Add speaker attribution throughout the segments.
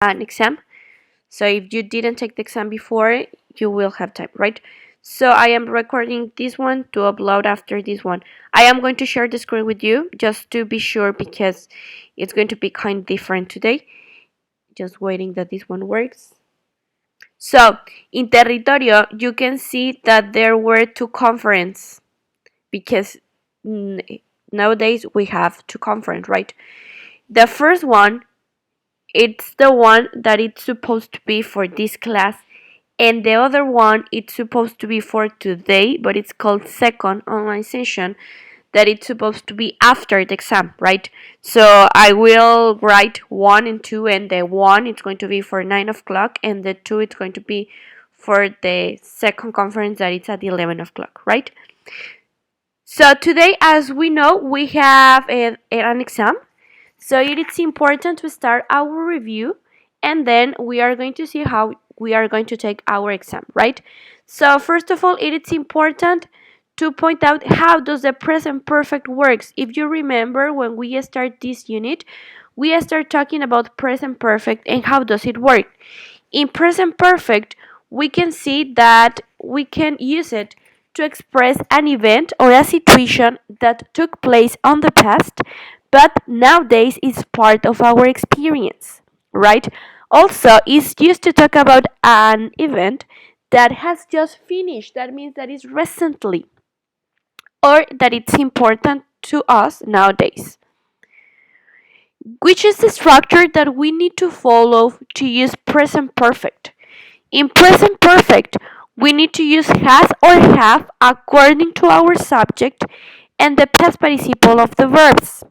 Speaker 1: an exam. So if you didn't take the exam before, you will have time, right? So I am recording this one to upload after this one. I am going to share the screen with you just to be sure because it's going to be kind of different today. Just waiting that this one works. So in Territorio, you can see that there were two conferences because nowadays we have two conferences, right? The first one, it's the one that it's supposed to be for this class, and the other one it's supposed to be for today, but it's called second online session, that it's supposed to be after the exam, right? So I will write 1 and 2, and the 1 it's going to be for 9 o'clock, and the 2 it's going to be for the second conference that it's at 11 o'clock, right? So today, as we know, we have an exam. So it is important to start our review, and then we are going to see how we are going to take our exam, right? So first of all, it is important to point out how does the present perfect works. If you remember, when we start this unit, we start talking about present perfect and how does it work. In present perfect, we can see that we can use it to express an event or a situation that took place on the past, but nowadays is part of our experience, right? Also, it's used to talk about an event that has just finished. That means that is recently, or that it's important to us nowadays. Which is the structure that we need to follow to use present perfect? In present perfect, we need to use has or have according to our subject and the past participle of the verbs.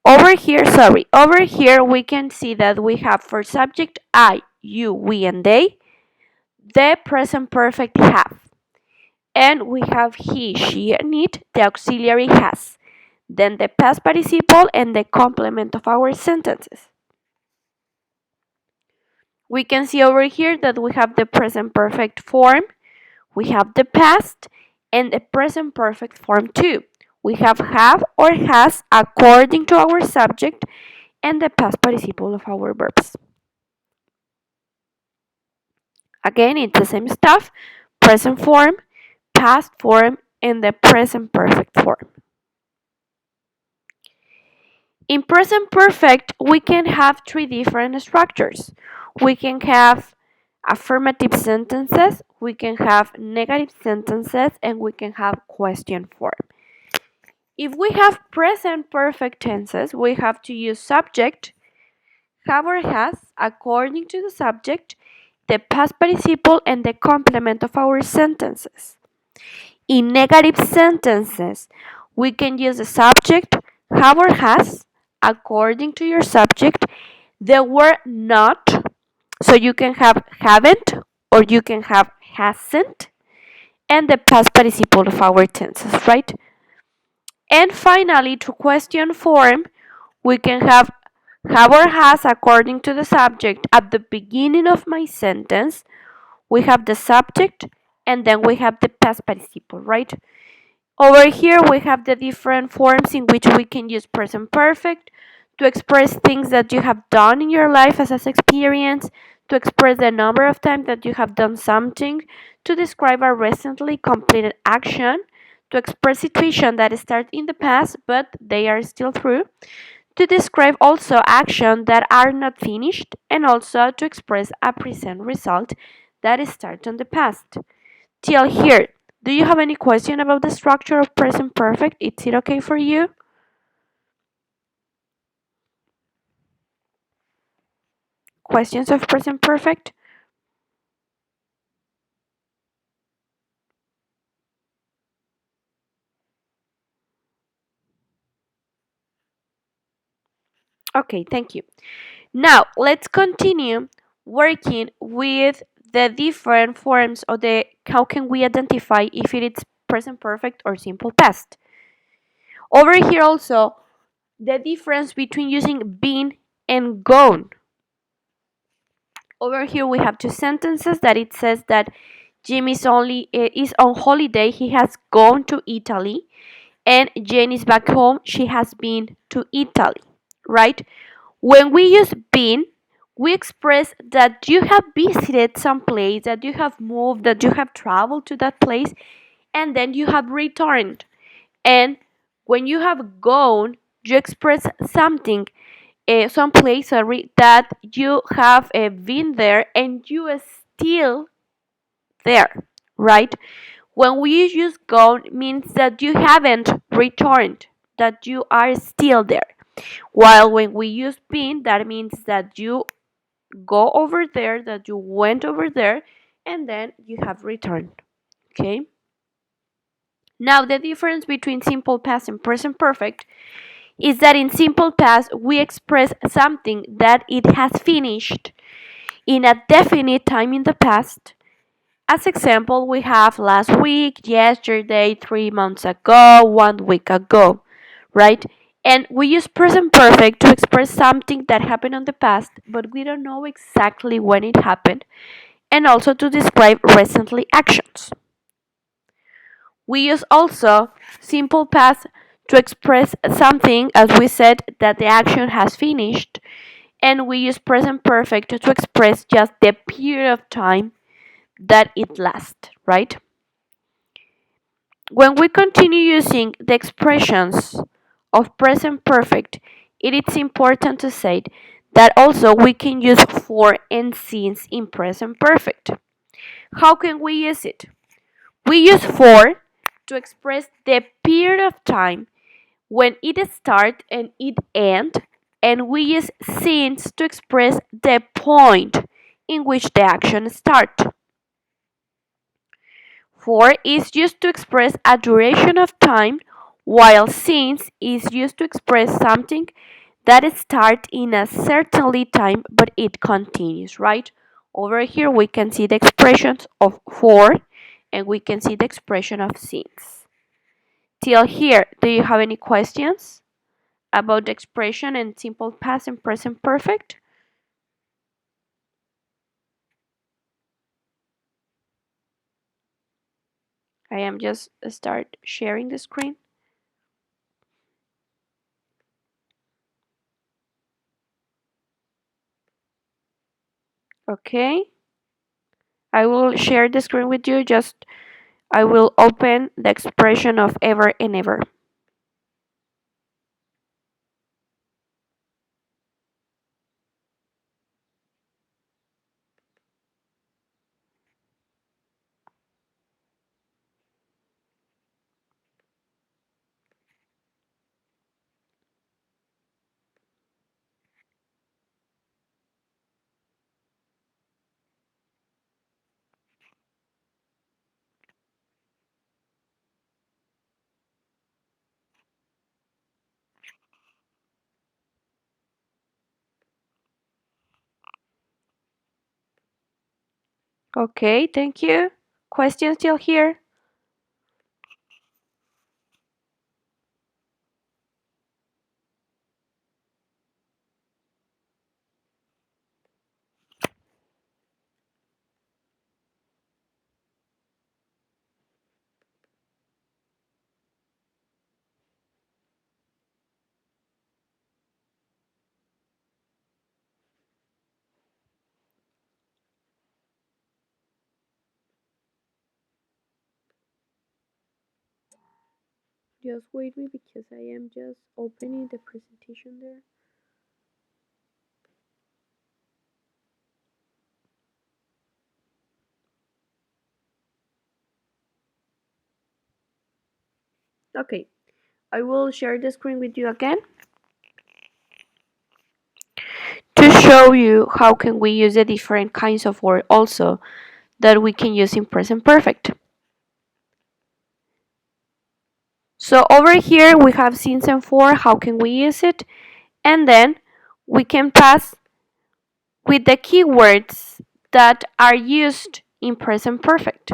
Speaker 1: Over here we can see that we have for subject I, you, we, and they, the present perfect have. And we have he, she, and it, the auxiliary has. Then the past participle and the complement of our sentences. We can see over here that we have the present perfect form, we have the past, and the present perfect form too. We have or has according to our subject and the past participle of our verbs. Again, it's the same stuff, present form, past form, and the present perfect form. In present perfect, we can have three different structures. We can have affirmative sentences, we can have negative sentences, and we can have question form. If we have present perfect tenses, we have to use subject, have or has, according to the subject, the past participle, and the complement of our sentences. In negative sentences, we can use the subject, have or has, according to your subject, the word not, so you can have haven't or you can have hasn't, and the past participle of our tenses, right? And finally, to question form, we can have or has according to the subject at the beginning of my sentence. We have the subject and then we have the past participle, right? Over here we have the different forms in which we can use present perfect to express things that you have done in your life as an experience, to express the number of times that you have done something, to describe a recently completed action, to express situations that start in the past but they are still through, to describe also actions that are not finished, and also to express a present result that starts on the past. Till here, do you have any question about the structure of present perfect? Is it okay for you? Questions of present perfect? Okay, thank you. Now, let's continue working with the different forms of the how can we identify if it is present perfect or simple past. Over here also, the difference between using been and gone. Over here we have two sentences that it says that Jim is on holiday, he has gone to Italy, and Jane is back home, she has been to Italy, right? When we use been, we express that you have visited some place, that you have moved, that you have traveled to that place, and then you have returned. And when you have gone, you express something, some place, sorry, that you have been there and you are still there, right? When we use gone means that you haven't returned, that you are still there. While when we use been, that means that you go over there, that you went over there, and then you have returned. Okay? Now, the difference between simple past and present perfect is that in simple past we express something that it has finished in a definite time in the past. As example, we have last week, yesterday, 3 months ago, 1 week ago, right? And we use present perfect to express something that happened in the past, but we don't know exactly when it happened, and also to describe recently actions. We use also simple past to express something, as we said, that the action has finished, and we use present perfect to express just the period of time that it lasts, right? When we continue using the expressions of present perfect, it is important to say that also we can use for and since in present perfect. How can we use it? We use for to express the period of time when it starts and it ends, and we use since to express the point in which the action starts. For is used to express a duration of time, while since is used to express something that starts in a certainly time but it continues, right? Over here we can see the expressions of for and we can see the expression of since. Till here, do you have any questions about the expression and simple past and present perfect? I am just start sharing the screen. Okay. I will share the screen with you. Just I will open the expression of ever and ever. Okay, thank you. Questions still here? Just wait me because I am just opening the presentation there. Okay, I will share the screen with you again to show you how can we use the different kinds of word also that we can use in present perfect. So over here we have since and for, how can we use it? And then we can pass with the keywords that are used in present perfect.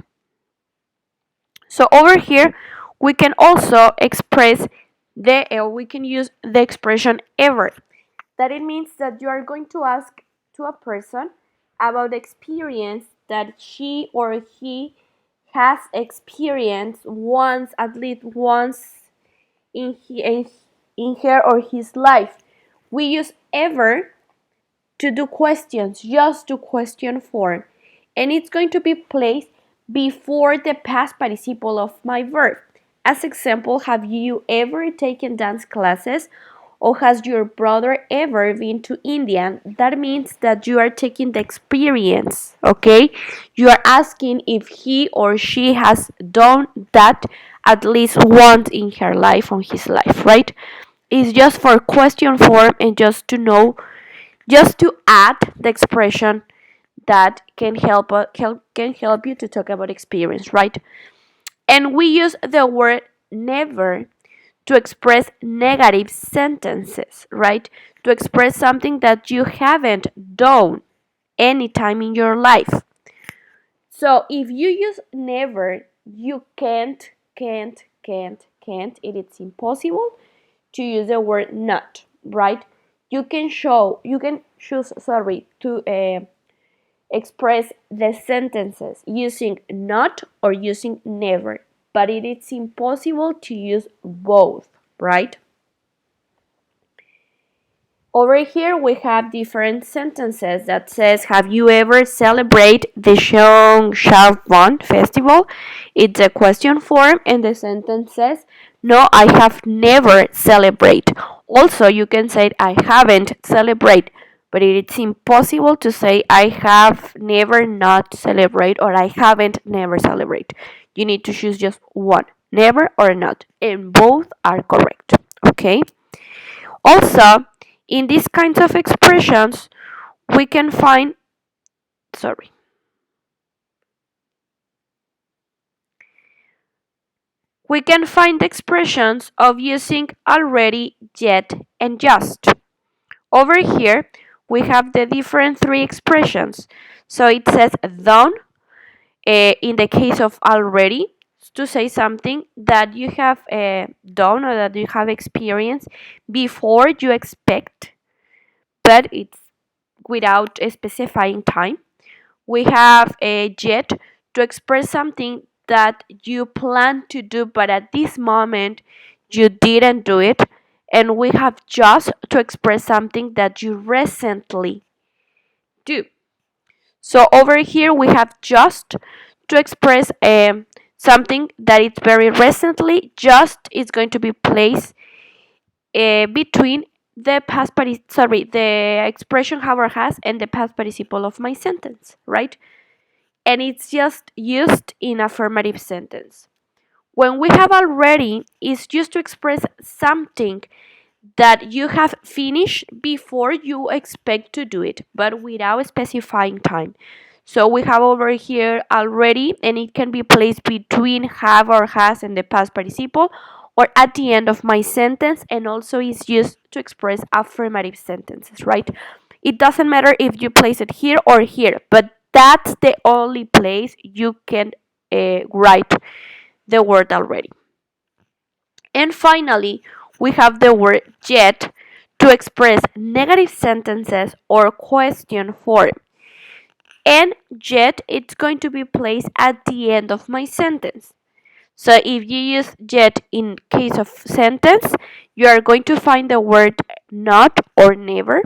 Speaker 1: So over here we can also express we can use the expression ever. That it means that you are going to ask to a person about the experience that she or he has experienced once, at least once in, in her or his life. We use ever to do questions, just to question form. And it's going to be placed before the past participle of my verb. As example, have you ever taken dance classes? Or has your brother ever been to India? That means that you are taking the experience, okay? You are asking if he or she has done that at least once in her life, on his life, right? It's just for question form and just to know, just to add the expression that can help you to talk about experience, right? And we use the word never to express negative sentences, right? To express something that you haven't done any time in your life. So if you use never, you can't, it is impossible to use the word not, right? You can choose, to express the sentences using not or using never, but it is impossible to use both, right? Over here we have different sentences that says, have you ever celebrated the Cheongshabon festival? It's a question form and the sentence says, no, I have never celebrated. Also, you can say, I haven't celebrated, but it's impossible to say, I have never not celebrate or I haven't never celebrate. You need to choose just one, never or not, and both are correct, okay? Also, in these kinds of expressions, we can find, sorry, we can find expressions of using already, yet, and just. Over here, we have the different three expressions. So it says done, in the case of already, to say something that you have done or that you have experienced before you expect, but it's without specifying time. We have a yet to express something that you plan to do, but at this moment you didn't do it. And we have just to express something that you recently do. So over here we have just to express something that is very recently. Just is going to be placed between the expression have or has and the past participle of my sentence, right? And it's just used in affirmative sentence. When we have already, it's used to express something that you have finished before you expect to do it, but without specifying time. So we have over here already, and it can be placed between have or has and the past participle, or at the end of my sentence, and also is used to express affirmative sentences, right? It doesn't matter if you place it here or here, but that's the only place you can write the word already. And finally, we have the word yet to express negative sentences or question form. And yet, it's going to be placed at the end of my sentence. So if you use yet in case of sentence, you are going to find the word not or never,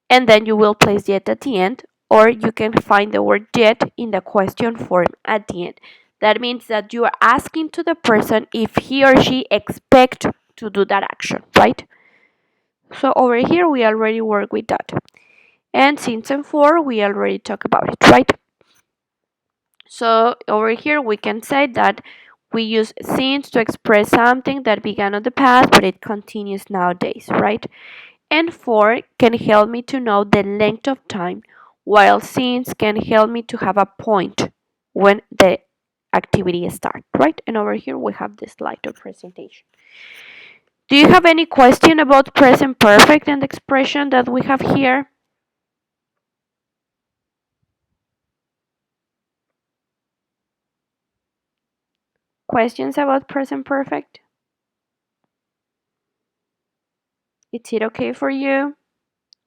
Speaker 1: and then you will place yet at the end, or you can find the word yet in the question form at the end. That means that you are asking to the person if he or she expect to do that action, right? So over here we already work with that. And since and for, we already talked about it, right? So over here we can say that we use since to express something that began in the past but it continues nowadays, right? And for can help me to know the length of time, while since can help me to have a point when the activity starts, right? And over here we have the slide of presentation. Do you have any question about present perfect and the expression that we have here? Questions about present perfect? Is it okay for you?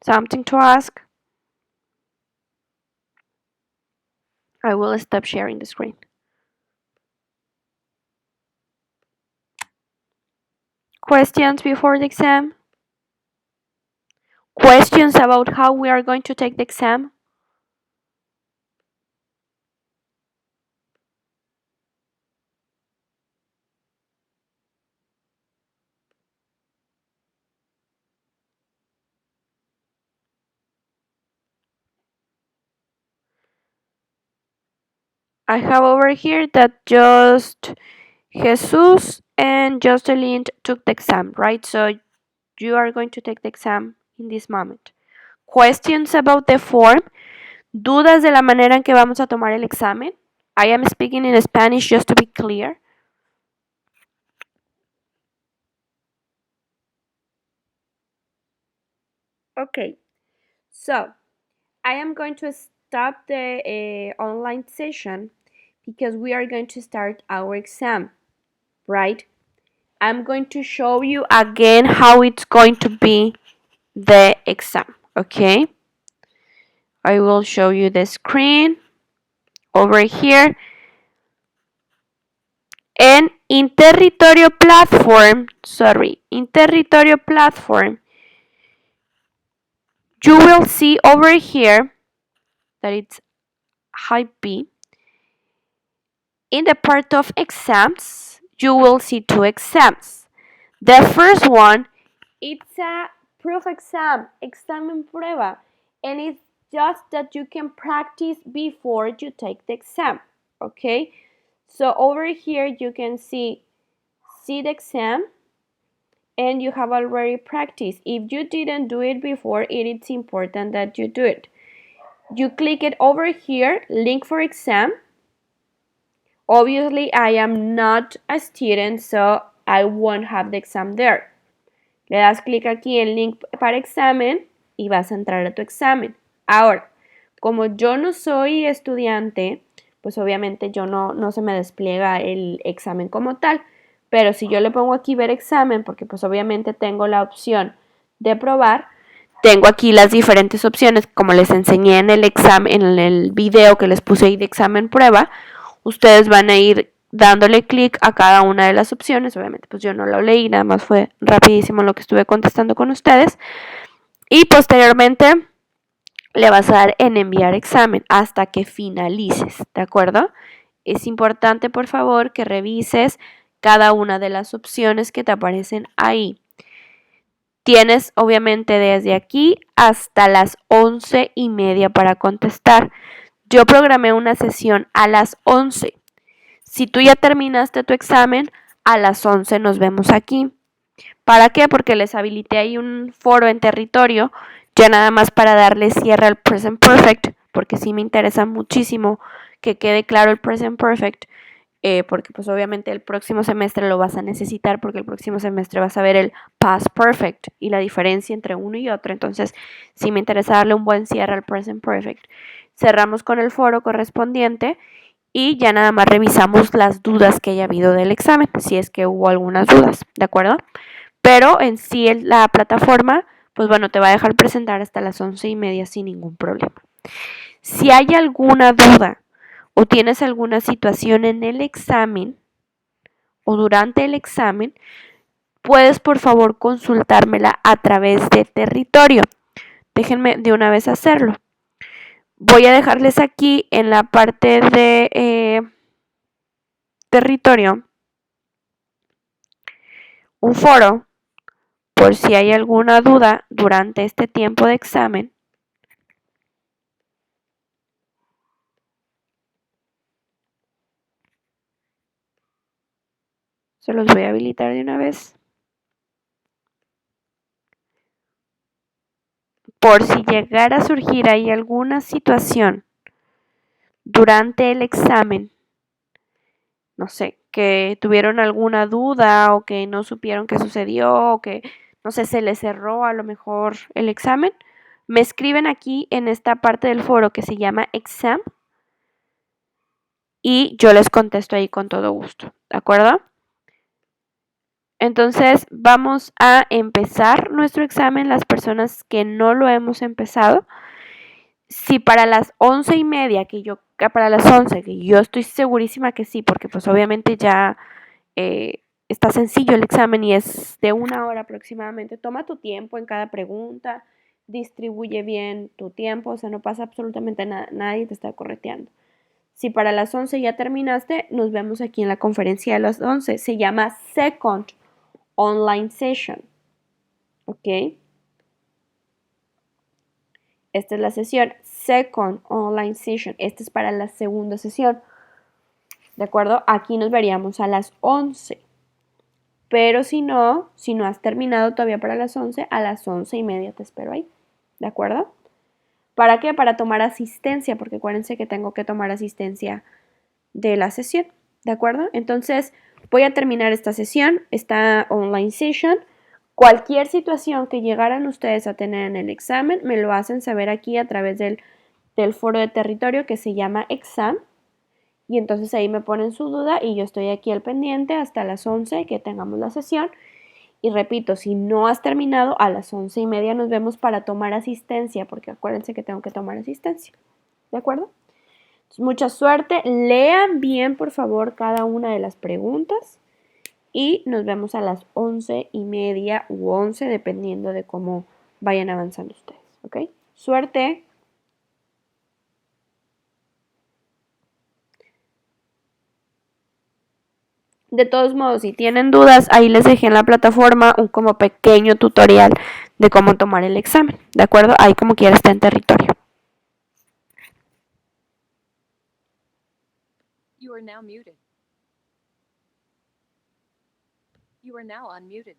Speaker 1: Something to ask? I will stop sharing the screen. Questions before the exam? Questions about how we are going to take the exam? I have over here that just Jesus and Jocelyn took the exam, right? So you are going to take the exam in this moment. Questions about the form? ¿Dudas de la manera en que vamos a tomar el examen? I am speaking in Spanish just to be clear. Okay, so I am going to stop the online session because we are going to start our exam, right? I'm going to show you again how it's going to be the exam, okay? I will show you the screen over here. And in Territorio platform, you will see over here that it's Hype B. In the part of exams, you will see two exams. The first one, it's a proof exam, examen prueba, and it's just that you can practice before you take the exam, okay? So over here you can see the exam and you have already practiced. If you didn't do it before, it is important that you do it. You click it over here, link for exam. Obviously, I am not a student, so I won't have the exam there. Le das clic aquí en link para examen y vas a entrar a tu examen. Ahora, como yo no soy estudiante, pues obviamente yo no se me despliega el examen como tal. Pero si yo le pongo aquí ver examen, porque pues obviamente tengo la opción de probar, tengo aquí las diferentes opciones, como les enseñé en el examen, en el video que les puse ahí de examen prueba, ustedes van a ir dándole clic a cada una de las opciones. Obviamente pues yo no lo leí, nada más fue rapidísimo lo que estuve contestando con ustedes. Y posteriormente le vas a dar en enviar examen hasta que finalices, ¿de acuerdo? Es importante, por favor, que revises cada una de las opciones que te aparecen ahí. Tienes, obviamente, desde aquí hasta las 11:30 para contestar. Yo programé una sesión a las 11. Si tú ya terminaste tu examen, a las 11 nos vemos aquí. ¿Para qué? Porque les habilité ahí un foro en territorio, ya nada más para darle cierre al present perfect, porque sí me interesa muchísimo que quede claro el present perfect, porque pues obviamente el próximo semestre lo vas a necesitar, porque el próximo semestre vas a ver el past perfect y la diferencia entre uno y otro. Entonces sí me interesa darle un buen cierre al present perfect. Cerramos con el foro correspondiente y ya nada más revisamos las dudas que haya habido del examen, si es que hubo algunas dudas, ¿de acuerdo? Pero en sí la plataforma, pues bueno, te va a dejar presentar hasta las 11:30 sin ningún problema. Si hay alguna duda o tienes alguna situación en el examen o durante el examen, puedes por favor consultármela a través de territorio. Déjenme de una vez hacerlo. Voy a dejarles aquí en la parte de territorio un foro por si hay alguna duda durante este tiempo de examen. Se los voy a habilitar de una vez. Por si llegara a surgir ahí alguna situación durante el examen, no sé, que tuvieron alguna duda o que no supieron qué sucedió o que, no sé, se les cerró a lo mejor el examen, me escriben aquí en esta parte del foro que se llama exam y yo les contesto ahí con todo gusto, ¿de acuerdo? Entonces vamos a empezar nuestro examen, las personas que no lo hemos empezado. Si para las 11:30, para las 11, que yo estoy segurísima que sí, porque pues obviamente ya está sencillo el examen y es de 1 hora aproximadamente. Toma tu tiempo en cada pregunta, distribuye bien tu tiempo, o sea, no pasa absolutamente nada, nadie te está correteando. Si para las 11 ya terminaste, nos vemos aquí en la conferencia de las 11. Se llama Second Online Session. ¿Ok? Esta es la sesión Second Online Session. Esta es para la segunda sesión. ¿De acuerdo? Aquí nos veríamos a las 11. Pero si no has terminado todavía para las 11, a las 11:30 te espero ahí. ¿De acuerdo? ¿Para qué? Para tomar asistencia, porque acuérdense que tengo que tomar asistencia de la sesión. ¿De acuerdo? Entonces, voy a terminar esta sesión, esta online session. Cualquier situación que llegaran ustedes a tener en el examen, me lo hacen saber aquí a través del foro de territorio que se llama exam. Y entonces ahí me ponen su duda y yo estoy aquí al pendiente hasta las 11 que tengamos la sesión. Y repito, si no has terminado, a las 11:30 nos vemos para tomar asistencia, porque acuérdense que tengo que tomar asistencia. ¿De acuerdo? Mucha suerte. Lean bien, por favor, cada una de las preguntas. Y nos vemos a las 11:30 u 11, dependiendo de cómo vayan avanzando ustedes. ¿Ok? Suerte. De todos modos, si tienen dudas, ahí les dejé en la plataforma un como pequeño tutorial de cómo tomar el examen. ¿De acuerdo? Ahí como quiera está en territorio.
Speaker 2: You are now muted. You are now unmuted.